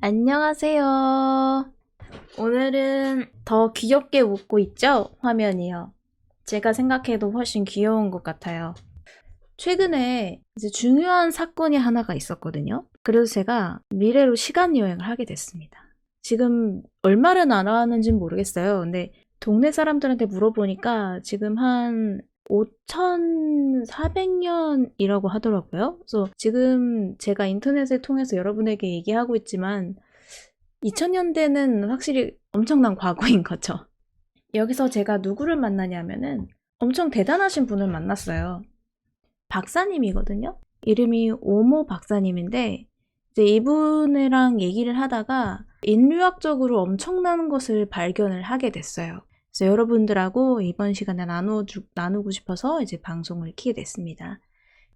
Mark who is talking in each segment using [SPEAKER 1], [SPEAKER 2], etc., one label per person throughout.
[SPEAKER 1] 안녕하세요. 오늘은 더 귀엽게 웃고 있죠? 화면이요. 제가 생각해도 훨씬 귀여운 것 같아요. 최근에 이제 중요한 사건이 하나가 있었거든요. 그래서 제가 미래로 시간 여행을 하게 됐습니다. 지금 얼마를 나눠왔는지는 모르겠어요. 근데 동네 사람들한테 물어보니까 지금 한 5,400년이라고 하더라고요. 그래서 지금 제가 인터넷을 통해서 여러분에게 얘기하고 있지만 2000년대는 확실히 엄청난 과거인 거죠. 여기서 제가 누구를 만나냐면은 엄청 대단하신 분을 만났어요. 박사님이거든요. 이름이 오모 박사님인데 이제 이분이랑 얘기를 하다가 인류학적으로 엄청난 것을 발견을 하게 됐어요. 그래서 여러분들하고 이번 시간에 나누고 싶어서 이제 방송을 켜게 됐습니다.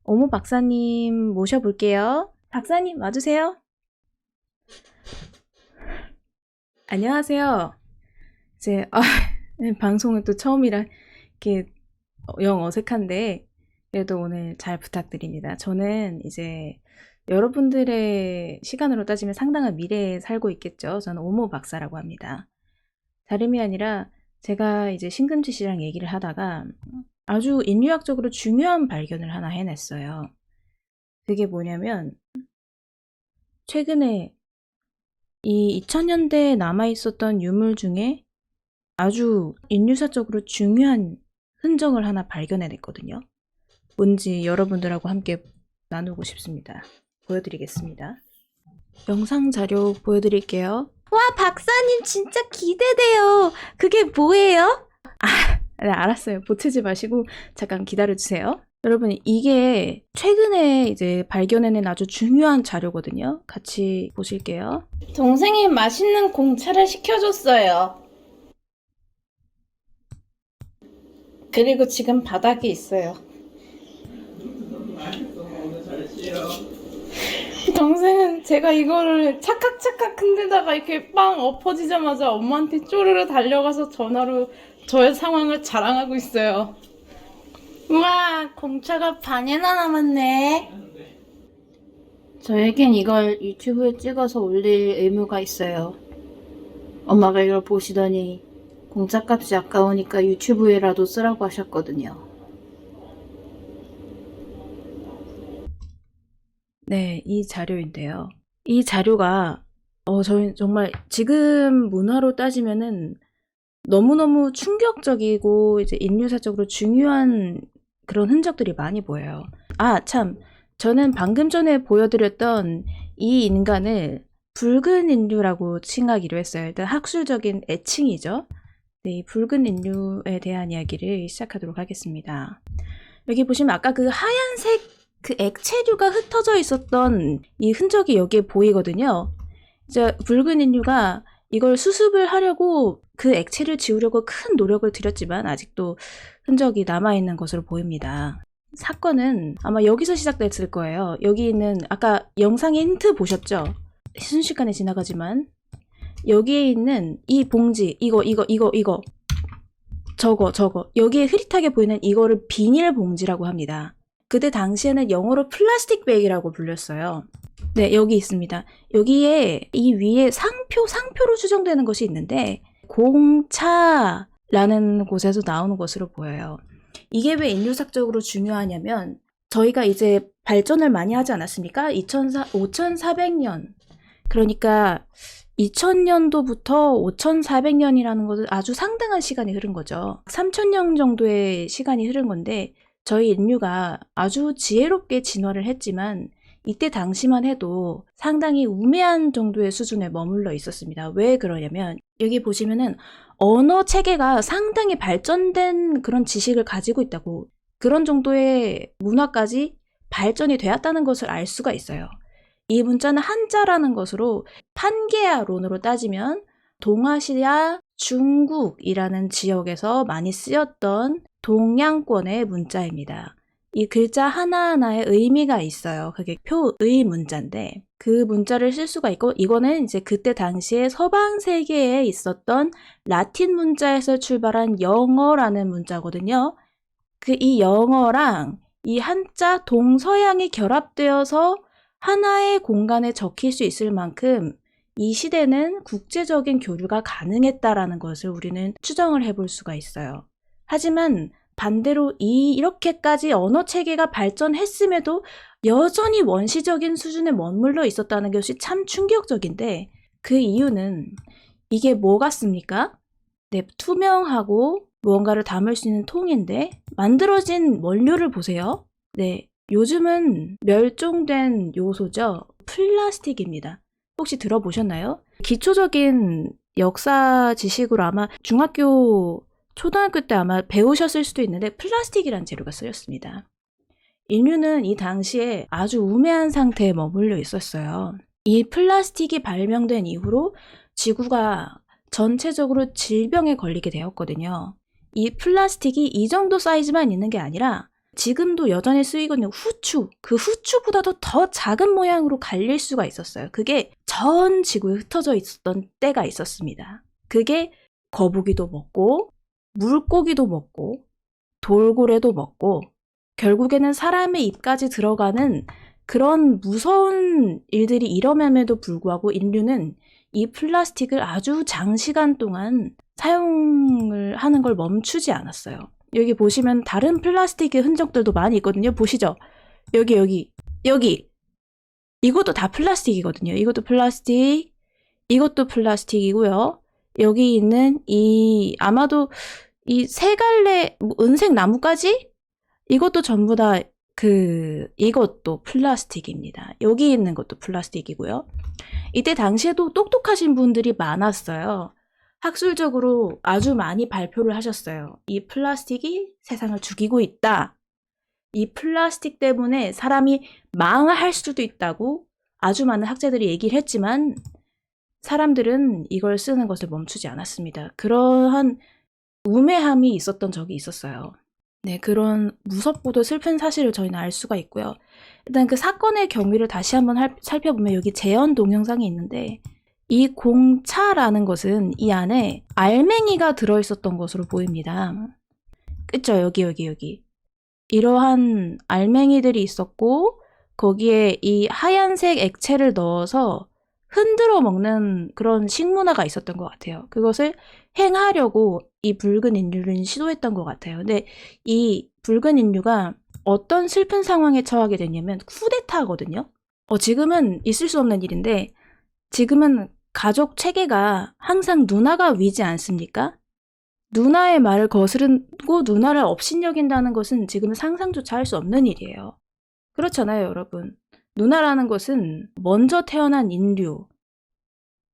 [SPEAKER 1] 오모 박사님 모셔볼게요. 박사님 와주세요. 안녕하세요. 이제 방송은 또 처음이라 이렇게 영 어색한데 그래도 오늘 잘 부탁드립니다. 저는 이제 여러분들의 시간으로 따지면 상당한 미래에 살고 있겠죠. 저는 오모 박사라고 합니다. 다름이 아니라 제가 이제 신금지 씨랑 얘기를 하다가 아주 인류학적으로 중요한 발견을 하나 해냈어요. 그게 뭐냐면 최근에 이 2000년대에 남아있었던 유물 중에 아주 인류사적으로 중요한 흔적을 하나 발견해냈거든요. 뭔지 여러분들하고 함께 나누고 싶습니다. 보여드리겠습니다. 영상 자료 보여드릴게요. 와, 박사님 진짜 기대돼요. 그게 뭐예요? 네, 알았어요. 보채지 마시고 잠깐 기다려주세요. 여러분, 이게 최근에 이제 발견해낸 아주 중요한 자료거든요. 같이 보실게요.
[SPEAKER 2] 동생이 맛있는 공차를 시켜줬어요. 그리고 지금 바닥에 있어요. 동생은 제가 이거를 착각착각 흔들다가 이렇게 빵 엎어지자마자 엄마한테 쪼르르 달려가서 전화로 저의 상황을 자랑하고 있어요. 우와, 공차가 반이나 남았네. 저에겐 이걸 유튜브에 찍어서 올릴 의무가 있어요. 엄마가 이걸 보시더니 공짜값이 아까우니까 유튜브에라도 쓰라고 하셨거든요.
[SPEAKER 1] 네, 이 자료인데요. 이 자료가 저희 정말 지금 문화로 따지면은 너무너무 충격적이고 이제 인류사적으로 중요한 그런 흔적들이 많이 보여요. 아, 참. 저는 방금 전에 보여드렸던 이 인간을 붉은 인류라고 칭하기로 했어요. 일단 학술적인 애칭이죠. 네, 이 붉은 인류에 대한 이야기를 시작하도록 하겠습니다. 여기 보시면 아까 그 하얀색 그 액체류가 흩어져 있었던 이 흔적이 여기에 보이거든요. 이제 붉은 인류가 이걸 수습을 하려고 그 액체를 지우려고 큰 노력을 들였지만 아직도 흔적이 남아있는 것으로 보입니다. 사건은 아마 여기서 시작됐을 거예요. 여기 있는 아까 영상의 힌트 보셨죠? 순식간에 지나가지만 여기에 있는 이 봉지 이거 저거 여기에 흐릿하게 보이는 이거를 비닐봉지라고 합니다. 그때 당시에는 영어로 플라스틱 백이라고 불렸어요. 네, 여기 있습니다. 여기에 이 위에 상표로 추정되는 것이 있는데 공차라는 곳에서 나오는 것으로 보여요. 이게 왜 인류학적으로 중요하냐면 저희가 이제 발전을 많이 하지 않았습니까? 5,400년 그러니까 2000년도부터 5,400년이라는 것은 아주 상당한 시간이 흐른 거죠. 3,000년 정도의 시간이 흐른 건데 저희 인류가 아주 지혜롭게 진화를 했지만 이때 당시만 해도 상당히 우매한 정도의 수준에 머물러 있었습니다. 왜 그러냐면 여기 보시면은 언어 체계가 상당히 발전된 그런 지식을 가지고 있다고 그런 정도의 문화까지 발전이 되었다는 것을 알 수가 있어요. 이 문자는 한자라는 것으로 판게아론으로 따지면 동아시아 중국이라는 지역에서 많이 쓰였던 동양권의 문자입니다. 이 글자 하나하나에 의미가 있어요. 그게 표의 문자인데 그 문자를 쓸 수가 있고 이거는 이제 그때 당시에 서방 세계에 있었던 라틴 문자에서 출발한 영어라는 문자거든요. 이 영어랑 이 한자 동서양이 결합되어서 하나의 공간에 적힐 수 있을 만큼 이 시대는 국제적인 교류가 가능했다라는 것을 우리는 추정을 해볼 수가 있어요. 하지만 반대로 이렇게까지 언어 체계가 발전했음에도 여전히 원시적인 수준에 머물러 있었다는 것이 참 충격적인데, 그 이유는 이게 뭐 같습니까? 네, 투명하고 무언가를 담을 수 있는 통인데 만들어진 원료를 보세요. 네, 요즘은 멸종된 요소죠. 플라스틱입니다. 혹시 들어보셨나요? 기초적인 역사 지식으로 아마 중학교, 초등학교 때 아마 배우셨을 수도 있는데 플라스틱이란 재료가 쓰였습니다. 인류는 이 당시에 아주 우매한 상태에 머물러 있었어요. 이 플라스틱이 발명된 이후로 지구가 전체적으로 질병에 걸리게 되었거든요. 이 플라스틱이 이 정도 사이즈만 있는 게 아니라 지금도 여전히 쓰이거든요. 후추. 그 후추보다도 더 작은 모양으로 갈릴 수가 있었어요. 그게 전 지구에 흩어져 있었던 때가 있었습니다. 그게 거북이도 먹고 물고기도 먹고 돌고래도 먹고 결국에는 사람의 입까지 들어가는 그런 무서운 일들이 일어남에도 불구하고 인류는 이 플라스틱을 아주 장시간 동안 사용을 하는 걸 멈추지 않았어요. 여기 보시면 다른 플라스틱의 흔적들도 많이 있거든요. 보시죠. 여기. 이것도 다 플라스틱이거든요. 이것도 플라스틱, 이것도 플라스틱이고요. 여기 있는 아마도 이 세 갈래 은색 나뭇가지? 이것도 전부 다 이것도 플라스틱입니다. 여기 있는 것도 플라스틱이고요. 이때 당시에도 똑똑하신 분들이 많았어요. 학술적으로 아주 많이 발표를 하셨어요. 이 플라스틱이 세상을 죽이고 있다. 이 플라스틱 때문에 사람이 망할 수도 있다고 아주 많은 학자들이 얘기를 했지만 사람들은 이걸 쓰는 것을 멈추지 않았습니다. 그러한 우매함이 있었던 적이 있었어요. 네, 그런 무섭고도 슬픈 사실을 저희는 알 수가 있고요. 일단 그 사건의 경위를 다시 한번 살펴보면 여기 재현 동영상이 있는데 이 공차라는 것은 이 안에 알맹이가 들어있었던 것으로 보입니다. 그쵸? 여기. 이러한 알맹이들이 있었고 거기에 이 하얀색 액체를 넣어서 흔들어 먹는 그런 식문화가 있었던 것 같아요. 그것을 행하려고 이 붉은 인류는 시도했던 것 같아요. 근데 이 붉은 인류가 어떤 슬픈 상황에 처하게 됐냐면 쿠데타거든요. 지금은 있을 수 없는 일인데 지금은 가족 체계가 항상 누나가 위지 않습니까? 누나의 말을 거스르고 누나를 업신여긴다는 것은 지금은 상상조차 할 수 없는 일이에요. 그렇잖아요, 여러분. 누나라는 것은 먼저 태어난 인류.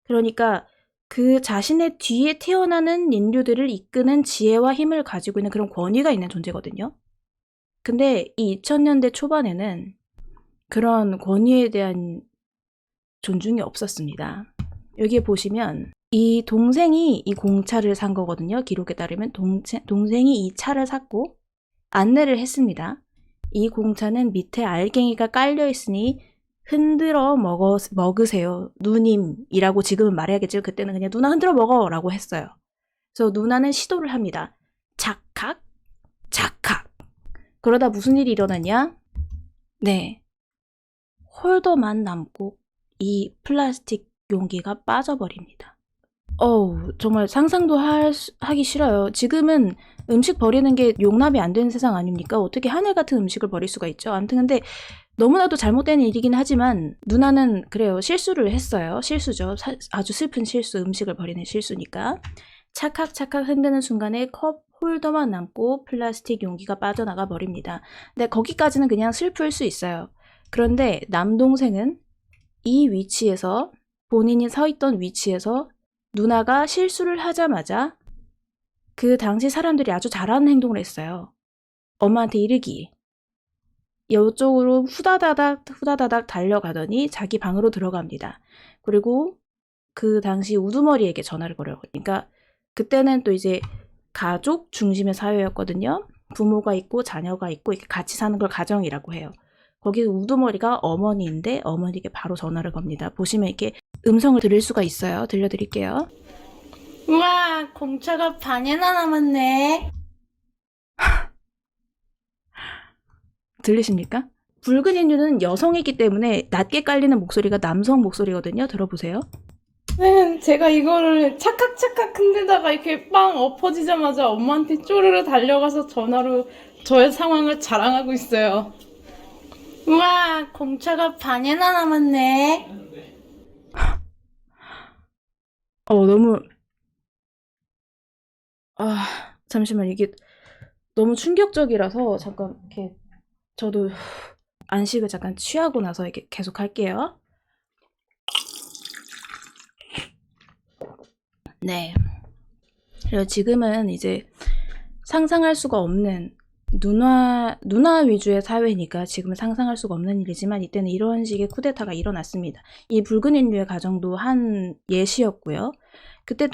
[SPEAKER 1] 그러니까 그 자신의 뒤에 태어나는 인류들을 이끄는 지혜와 힘을 가지고 있는 그런 권위가 있는 존재거든요. 근데 이 2000년대 초반에는 그런 권위에 대한 존중이 없었습니다. 여기에 보시면 이 동생이 이 공차를 산 거거든요. 기록에 따르면 동생이 이 차를 샀고 안내를 했습니다. 이 공차는 밑에 알갱이가 깔려 있으니 흔들어 먹으세요. 누님이라고 지금은 말해야겠죠. 그때는 그냥 누나 흔들어 먹어 라고 했어요. 그래서 누나는 시도를 합니다. 착각. 그러다 무슨 일이 일어났냐? 네. 홀더만 남고 이 플라스틱 용기가 빠져버립니다. 정말 상상도 하기 싫어요. 지금은 음식 버리는 게 용납이 안 되는 세상 아닙니까? 어떻게 하늘 같은 음식을 버릴 수가 있죠? 아무튼 근데 너무나도 잘못된 일이긴 하지만 누나는 그래요. 실수를 했어요. 실수죠. 아주 슬픈 실수, 음식을 버리는 실수니까. 착각 흔드는 순간에 컵 홀더만 남고 플라스틱 용기가 빠져나가 버립니다. 근데 거기까지는 그냥 슬플 수 있어요. 그런데 남동생은 이 위치에서 본인이 서 있던 위치에서 누나가 실수를 하자마자 그 당시 사람들이 아주 잘하는 행동을 했어요. 엄마한테 이르기. 이쪽으로 후다다닥 달려가더니 자기 방으로 들어갑니다. 그리고 그 당시 우두머리에게 전화를 걸어요. 그러니까 그때는 또 이제 가족 중심의 사회였거든요. 부모가 있고 자녀가 있고 이렇게 같이 사는 걸 가정이라고 해요. 거기 우두머리가 어머니인데 어머니에게 바로 전화를 겁니다. 보시면 이렇게 음성을 들을 수가 있어요. 들려드릴게요.
[SPEAKER 2] 우와, 공차가 반이나 남았네.
[SPEAKER 1] 들리십니까? 붉은 인류는 여성이기 때문에 낮게 깔리는 목소리가 남성 목소리거든요. 들어보세요.
[SPEAKER 2] 네, 제가 이거를 착각착각 흔들다가 이렇게 빵 엎어지자마자 엄마한테 쪼르르 달려가서 전화로 저의 상황을 자랑하고 있어요. 우와, 공차가 반이나 남았네.
[SPEAKER 1] 너무, 잠시만, 이게 너무 충격적이라서, 잠깐, 이렇게, 저도 안식을 잠깐 취하고 나서 이렇게 계속 할게요. 네. 그래서 지금은 이제 상상할 수가 없는 누나 위주의 사회니까 지금은 상상할 수가 없는 일이지만 이때는 이런 식의 쿠데타가 일어났습니다. 이 붉은 인류의 가정도 한 예시였고요. 그때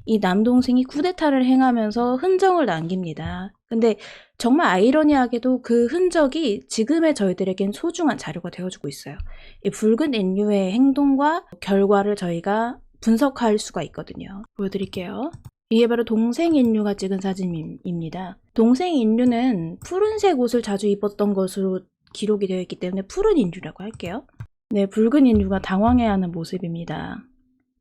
[SPEAKER 1] 이 남동생이 쿠데타를 행하면서 흔적을 남깁니다. 근데 정말 아이러니하게도 그 흔적이 지금의 저희들에겐 소중한 자료가 되어주고 있어요. 이 붉은 인류의 행동과 결과를 저희가 분석할 수가 있거든요. 보여드릴게요. 이게 바로 동생 인류가 찍은 사진입니다. 동생 인류는 푸른색 옷을 자주 입었던 것으로 기록이 되어 있기 때문에 푸른 인류라고 할게요. 네, 붉은 인류가 당황해하는 모습입니다.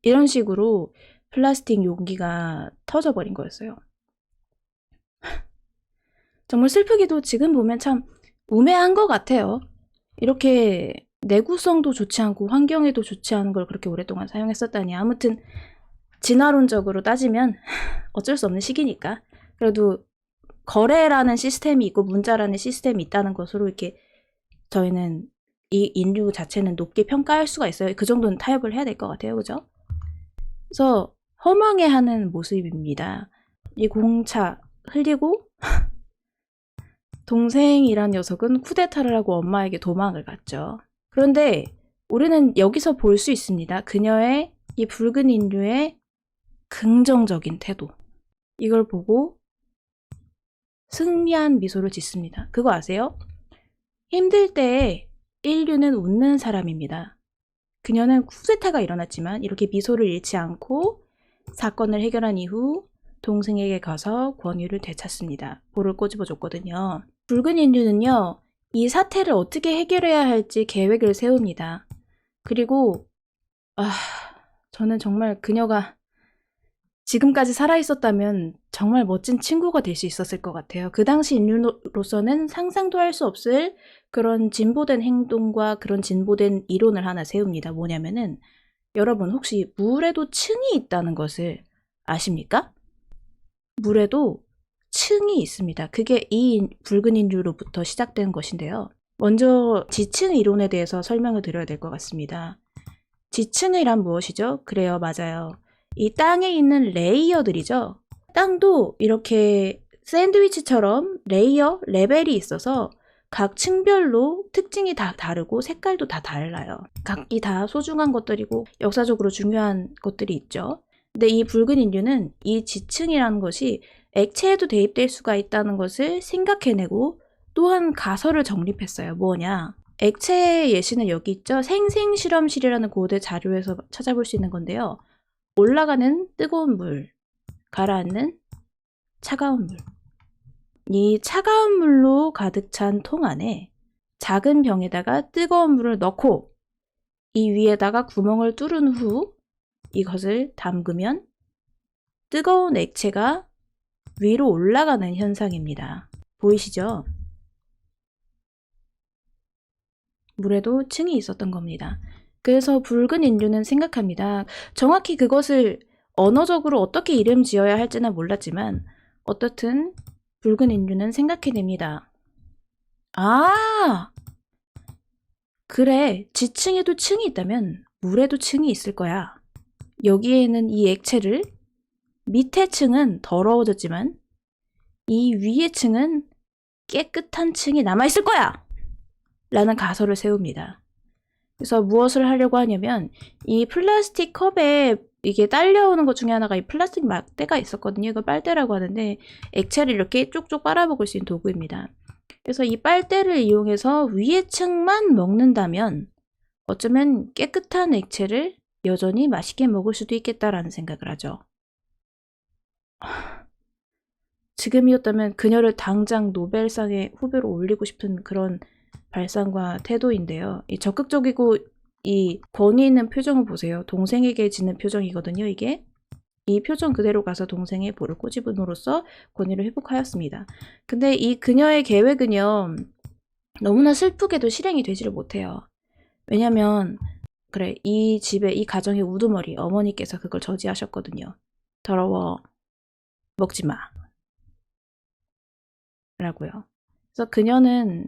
[SPEAKER 1] 이런 식으로 플라스틱 용기가 터져버린 거였어요. 정말 슬프게도 지금 보면 참 우매한 것 같아요. 이렇게 내구성도 좋지 않고 환경에도 좋지 않은 걸 그렇게 오랫동안 사용했었다니. 아무튼 진화론적으로 따지면 어쩔 수 없는 시기니까 그래도 거래라는 시스템이 있고 문자라는 시스템이 있다는 것으로 이렇게 저희는 이 인류 자체는 높게 평가할 수가 있어요. 그 정도는 타협을 해야 될 것 같아요. 그죠? 그래서 허망해하는 모습입니다. 이 공차 흘리고 동생이란 녀석은 쿠데타를 하고 엄마에게 도망을 갔죠. 그런데 우리는 여기서 볼 수 있습니다. 그녀의 이 붉은 인류의 긍정적인 태도. 이걸 보고 승리한 미소를 짓습니다. 그거 아세요? 힘들 때 인류는 웃는 사람입니다. 그녀는 쿠데타가 일어났지만 이렇게 미소를 잃지 않고 사건을 해결한 이후 동생에게 가서 권유를 되찾습니다. 볼을 꼬집어줬거든요. 붉은 인류는요, 이 사태를 어떻게 해결해야 할지 계획을 세웁니다. 그리고 저는 정말 그녀가 지금까지 살아있었다면 정말 멋진 친구가 될 수 있었을 것 같아요. 그 당시 인류로서는 상상도 할 수 없을 그런 진보된 행동과 그런 진보된 이론을 하나 세웁니다. 뭐냐면은 여러분 혹시 물에도 층이 있다는 것을 아십니까? 물에도 층이 있습니다. 그게 이 붉은 인류로부터 시작된 것인데요. 먼저 지층 이론에 대해서 설명을 드려야 될 것 같습니다. 지층이란 무엇이죠? 그래요, 맞아요. 이 땅에 있는 레이어들이죠. 땅도 이렇게 샌드위치처럼 레이어, 레벨이 있어서 각 층별로 특징이 다 다르고 색깔도 다 달라요. 각기 다 소중한 것들이고 역사적으로 중요한 것들이 있죠. 근데 이 붉은 인류는 이 지층이라는 것이 액체에도 대입될 수가 있다는 것을 생각해내고 또한 가설을 정립했어요. 뭐냐? 액체의 예시는 여기 있죠. 생생실험실이라는 고대 자료에서 찾아볼 수 있는 건데요. 올라가는 뜨거운 물, 가라앉는 차가운 물. 이 차가운 물로 가득 찬 통 안에 작은 병에다가 뜨거운 물을 넣고 이 위에다가 구멍을 뚫은 후 이것을 담그면 뜨거운 액체가 위로 올라가는 현상입니다. 보이시죠? 물에도 층이 있었던 겁니다. 그래서 붉은 인류는 생각합니다. 정확히 그것을 언어적으로 어떻게 이름 지어야 할지는 몰랐지만 어떻든 붉은 인류는 생각해냅니다. 그래. 지층에도 층이 있다면 물에도 층이 있을 거야. 여기에는 이 액체를 밑에 층은 더러워졌지만 이 위의 층은 깨끗한 층이 남아있을 거야! 라는 가설을 세웁니다. 그래서 무엇을 하려고 하냐면 이 플라스틱 컵에 이게 딸려오는 것 중에 하나가 이 플라스틱 막대가 있었거든요. 이거 빨대라고 하는데 액체를 이렇게 쪽쪽 빨아먹을 수 있는 도구입니다. 그래서 이 빨대를 이용해서 위의 층만 먹는다면 어쩌면 깨끗한 액체를 여전히 맛있게 먹을 수도 있겠다라는 생각을 하죠. 지금이었다면 그녀를 당장 노벨상의 후보로 올리고 싶은 그런 발상과 태도인데요. 이 적극적이고 이 권위 있는 표정을 보세요. 동생에게 짓는 표정이거든요, 이게. 이 표정 그대로 가서 동생의 볼을 꼬집음으로써 권위를 회복하였습니다. 근데 이 그녀의 계획은요, 너무나 슬프게도 실행이 되지를 못해요. 왜냐면 그래, 이 집에, 이 가정의 우두머리 어머니께서 그걸 저지하셨거든요. 더러워, 먹지 마 라고요. 그래서 그녀는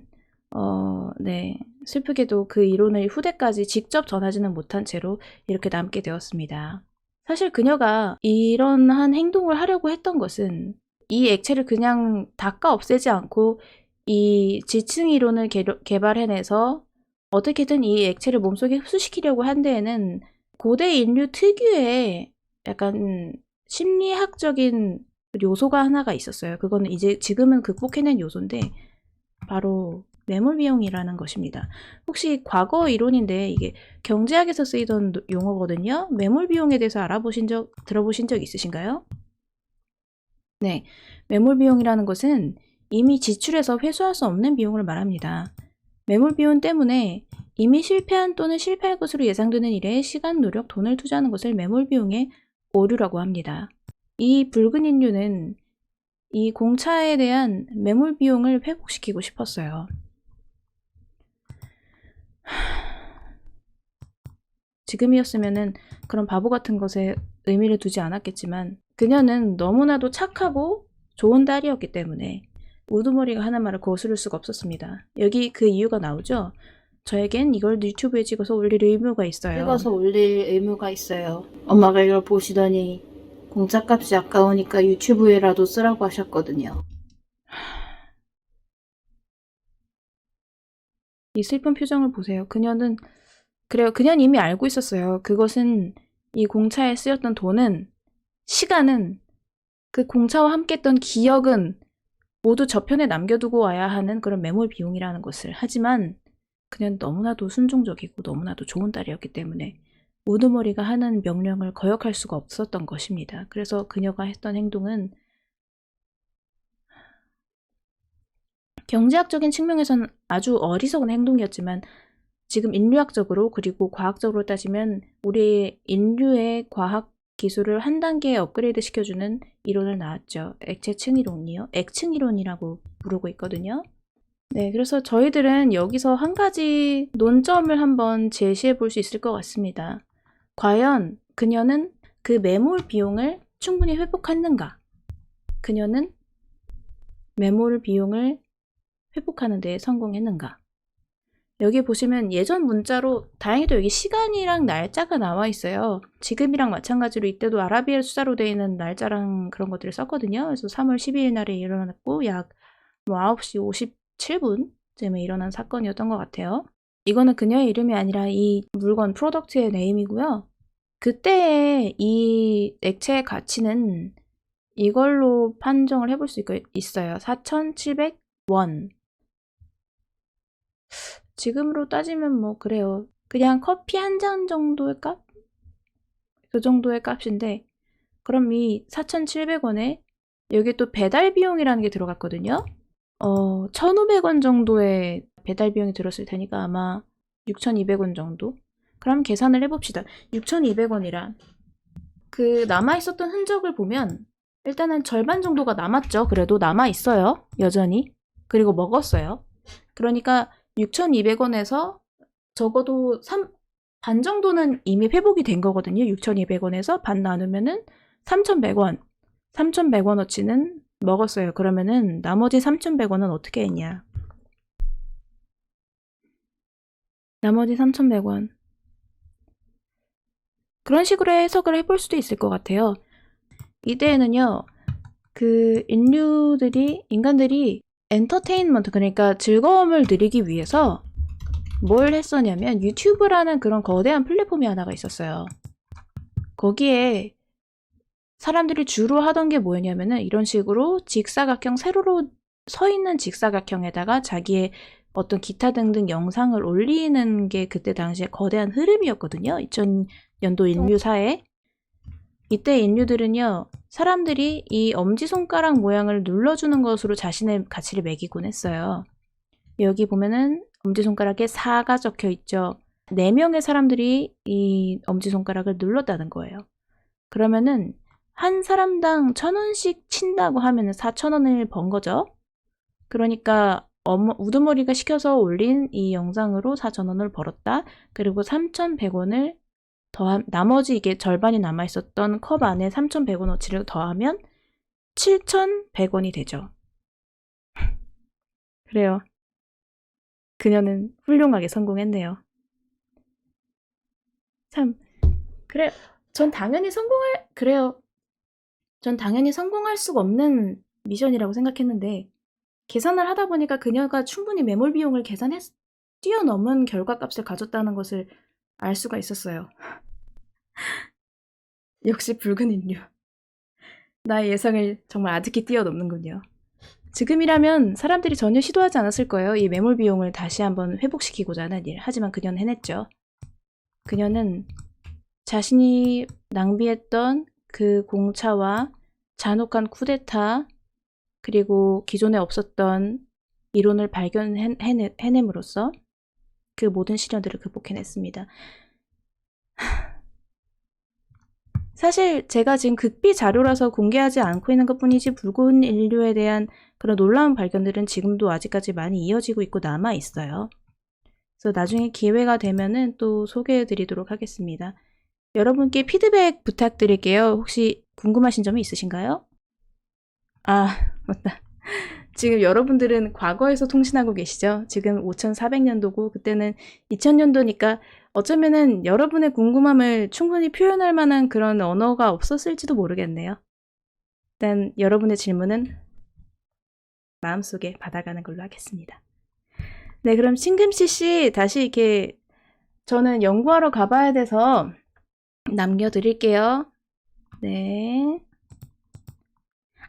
[SPEAKER 1] 네, 슬프게도 그 이론을 후대까지 직접 전하지는 못한 채로 이렇게 남게 되었습니다. 사실 그녀가 이런 행동을 하려고 했던 것은 이 액체를 그냥 닦아 없애지 않고 이 지층 이론을 개발해내서 어떻게든 이 액체를 몸속에 흡수시키려고 한 데에는 고대 인류 특유의 약간 심리학적인 요소가 하나가 있었어요. 그거는 이제 지금은 극복해낸 요소인데 바로 매몰 비용이라는 것입니다. 혹시 과거 이론인데 이게 경제학에서 쓰이던 용어거든요. 매몰 비용에 대해서 들어보신 적 있으신가요? 네, 매몰 비용이라는 것은 이미 지출해서 회수할 수 없는 비용을 말합니다. 매몰 비용 때문에 이미 실패한 또는 실패할 것으로 예상되는 일에 시간, 노력, 돈을 투자하는 것을 매몰 비용의 오류라고 합니다. 이 붉은 인류는 이 공차에 대한 매몰 비용을 회복시키고 싶었어요. 지금이었으면은 그런 바보 같은 것에 의미를 두지 않았겠지만 그녀는 너무나도 착하고 좋은 딸이었기 때문에 우두머리가 하는 말을 거스를 수가 없었습니다. 여기 그 이유가 나오죠? 저에겐 이걸 유튜브에 찍어서 올릴 의무가 있어요.
[SPEAKER 2] 찍어서 올릴 의무가 있어요. 엄마가 이걸 보시더니 공짜값이 아까우니까 유튜브에라도 쓰라고 하셨거든요.
[SPEAKER 1] 이 슬픈 표정을 보세요. 그녀는 이미 알고 있었어요. 그것은 이 공차에 쓰였던 돈은, 시간은, 그 공차와 함께 했던 기억은 모두 저편에 남겨두고 와야 하는 그런 매몰 비용이라는 것을. 하지만 그녀는 너무나도 순종적이고 너무나도 좋은 딸이었기 때문에 우두머리가 하는 명령을 거역할 수가 없었던 것입니다. 그래서 그녀가 했던 행동은 경제학적인 측면에서는 아주 어리석은 행동이었지만 지금 인류학적으로 그리고 과학적으로 따지면 우리 인류의 과학 기술을 한 단계 업그레이드 시켜주는 이론을 낳았죠. 액체층 이론이요. 액층 이론이라고 부르고 있거든요. 네, 그래서 저희들은 여기서 한 가지 논점을 한번 제시해 볼 수 있을 것 같습니다. 과연 그녀는 그 매몰 비용을 충분히 회복했는가? 그녀는 매몰 비용을 회복하는 데 성공했는가? 여기 보시면 예전 문자로 다행히도 여기 시간이랑 날짜가 나와 있어요. 지금이랑 마찬가지로 이때도 아라비아 숫자로 되어 있는 날짜랑 그런 것들을 썼거든요. 그래서 3월 12일 날에 일어났고 약 9시 57분쯤에 일어난 사건이었던 것 같아요. 이거는 그녀의 이름이 아니라 이 물건 프로덕트의 네임이고요. 그때의 이 액체의 가치는 이걸로 판정을 해볼 수 있어요. 4,700원. 지금으로 따지면 뭐 그래요. 그냥 커피 한 잔 정도의 값? 그 정도의 값인데 그럼 이 4,700원에 여기 또 배달 비용이라는 게 들어갔거든요. 1,500원 정도의 배달 비용이 들었을 테니까 아마 6,200원 정도? 그럼 계산을 해봅시다. 6,200원이란 그 남아있었던 흔적을 보면 일단은 절반 정도가 남았죠. 그래도 남아있어요. 여전히. 그리고 먹었어요. 그러니까 6,200원에서 적어도 반 정도는 이미 회복이 된 거거든요. 6,200원에서 반 나누면은 3,100원. 3,100원어치는 먹었어요. 그러면은 나머지 3,100원은 어떻게 했냐? 나머지 3,100원. 그런 식으로 해석을 해볼 수도 있을 것 같아요. 이때에는요, 그 인간들이 엔터테인먼트, 그러니까 즐거움을 누리기 위해서 뭘 했었냐면 유튜브라는 그런 거대한 플랫폼이 하나가 있었어요. 거기에 사람들이 주로 하던 게 뭐였냐면은 이런 식으로 직사각형, 세로로 서 있는 직사각형에다가 자기의 어떤 기타 등등 영상을 올리는 게 그때 당시에 거대한 흐름이었거든요. 2000년도 인류사에. 이때 인류들은요, 사람들이 이 엄지손가락 모양을 눌러주는 것으로 자신의 가치를 매기곤 했어요. 여기 보면은 엄지손가락에 4가 적혀 있죠. 4명의 사람들이 이 엄지손가락을 눌렀다는 거예요. 그러면은 한 사람당 1,000원씩 친다고 하면은 4,000원을 번 거죠. 그러니까 우두머리가 시켜서 올린 이 영상으로 4,000원을 벌었다. 그리고 3,100원을 나머지 이게 절반이 남아있었던 컵 안에 3,100원어치를 더하면 7,100원이 되죠. 그래요. 그녀는 훌륭하게 성공했네요. 참, 그래요. 전 당연히 성공할 수가 없는 미션이라고 생각했는데, 계산을 하다 보니까 그녀가 충분히 매몰 비용을 뛰어넘은 결과값을 가졌다는 것을 알 수가 있었어요. 역시 붉은 인류. 나의 예상을 정말 아득히 뛰어넘는군요. 지금이라면 사람들이 전혀 시도하지 않았을 거예요. 이 매몰 비용을 다시 한번 회복시키고자 하는 일. 하지만 그녀는 해냈죠. 그녀는 자신이 낭비했던 그 공차와 잔혹한 쿠데타, 그리고 기존에 없었던 이론을 발견해냄으로써 그 모든 시련들을 극복해냈습니다. 사실 제가 지금 극비 자료라서 공개하지 않고 있는 것뿐이지 붉은 인류에 대한 그런 놀라운 발견들은 지금도 아직까지 많이 이어지고 있고 남아있어요. 그래서 나중에 기회가 되면은 또 소개해드리도록 하겠습니다. 여러분께 피드백 부탁드릴게요. 혹시 궁금하신 점이 있으신가요? 아, 맞다. 지금 여러분들은 과거에서 통신하고 계시죠? 지금 5400년도고 그때는 2000년도니까 어쩌면은 여러분의 궁금함을 충분히 표현할 만한 그런 언어가 없었을지도 모르겠네요. 일단 여러분의 질문은 마음속에 받아가는 걸로 하겠습니다. 네, 그럼 싱금씨씨 다시 이렇게 저는 연구하러 가봐야 돼서 남겨드릴게요. 네.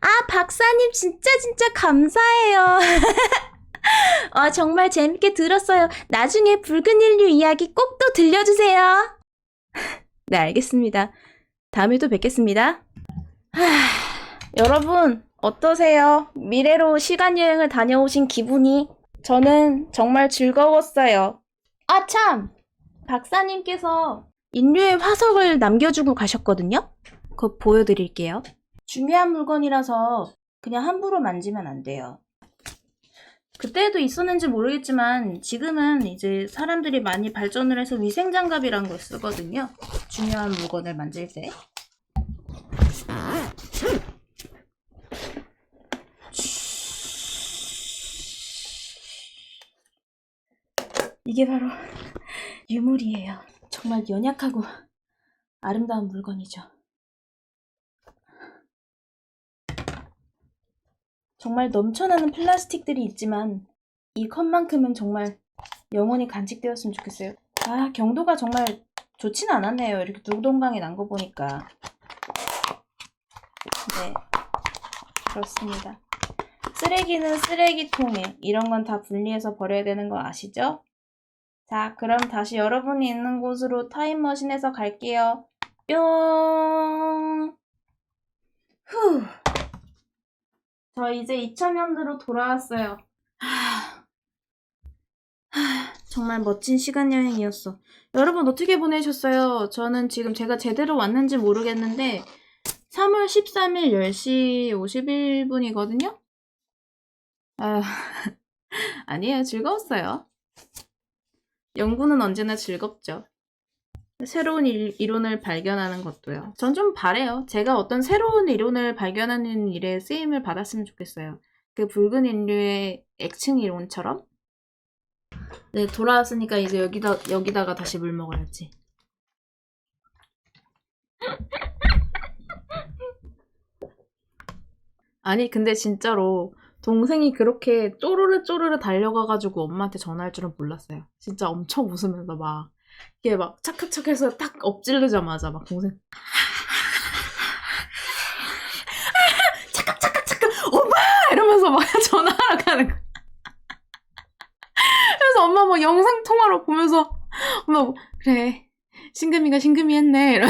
[SPEAKER 1] 아, 박사님 진짜 감사해요. 정말 재밌게 들었어요. 나중에 붉은 인류 이야기 꼭 또 들려주세요. 네, 알겠습니다. 다음에 또 뵙겠습니다. 여러분 어떠세요? 미래로 시간여행을 다녀오신 기분이? 저는 정말 즐거웠어요. 아, 참! 박사님께서 인류의 화석을 남겨주고 가셨거든요? 그거 보여드릴게요. 중요한 물건이라서 그냥 함부로 만지면 안 돼요. 그때도 있었는지 모르겠지만 지금은 이제 사람들이 많이 발전을 해서 위생장갑이란 걸 쓰거든요. 중요한 물건을 만질 때. 이게 바로 유물이에요. 정말 연약하고 아름다운 물건이죠. 정말 넘쳐나는 플라스틱들이 있지만 이 컵만큼은 정말 영원히 간직되었으면 좋겠어요. 아, 경도가 정말 좋진 않았네요. 이렇게 누동강이 난 거 보니까. 네, 그렇습니다. 쓰레기는 쓰레기통에, 이런 건 다 분리해서 버려야 되는 거 아시죠? 자, 그럼 다시 여러분이 있는 곳으로 타임머신에서 갈게요. 뿅! 후! 저 이제 2000년도로 돌아왔어요. 정말 멋진 시간 여행이었어. 여러분 어떻게 보내셨어요? 저는 지금 제가 제대로 왔는지 모르겠는데 3월 13일 10시 51분이거든요? 아니에요. 즐거웠어요. 연구는 언제나 즐겁죠. 새로운 이론을 발견하는 것도요. 전 좀 바래요. 제가 어떤 새로운 이론을 발견하는 일에 쓰임을 받았으면 좋겠어요. 그 붉은 인류의 액층 이론처럼. 네, 돌아왔으니까 이제 여기다가 다시 물 먹어야지. 아니, 근데 진짜로 동생이 그렇게 쪼르르 달려가가지고 엄마한테 전화할 줄은 몰랐어요. 진짜 엄청 웃으면서 막 이게 막 착착착해서 딱 엎질르자마자 막 동생 착각 엄마 이러면서 막 전화하러 가는 거야. 그래서 엄마 막 영상 통화로 보면서 엄마 뭐, 그래 싱금이가 싱금이 했네 이러.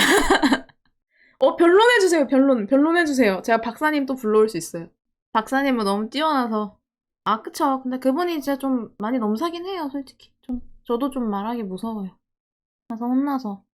[SPEAKER 1] 변론해주세요. 변론해주세요. 제가 박사님 또 불러올 수 있어요. 박사님은 너무 뛰어나서. 아, 그쵸. 근데 그분이 진짜 좀 많이 넘사긴 해요, 솔직히. 저도 좀 말하기 무서워요. 가서 혼나서.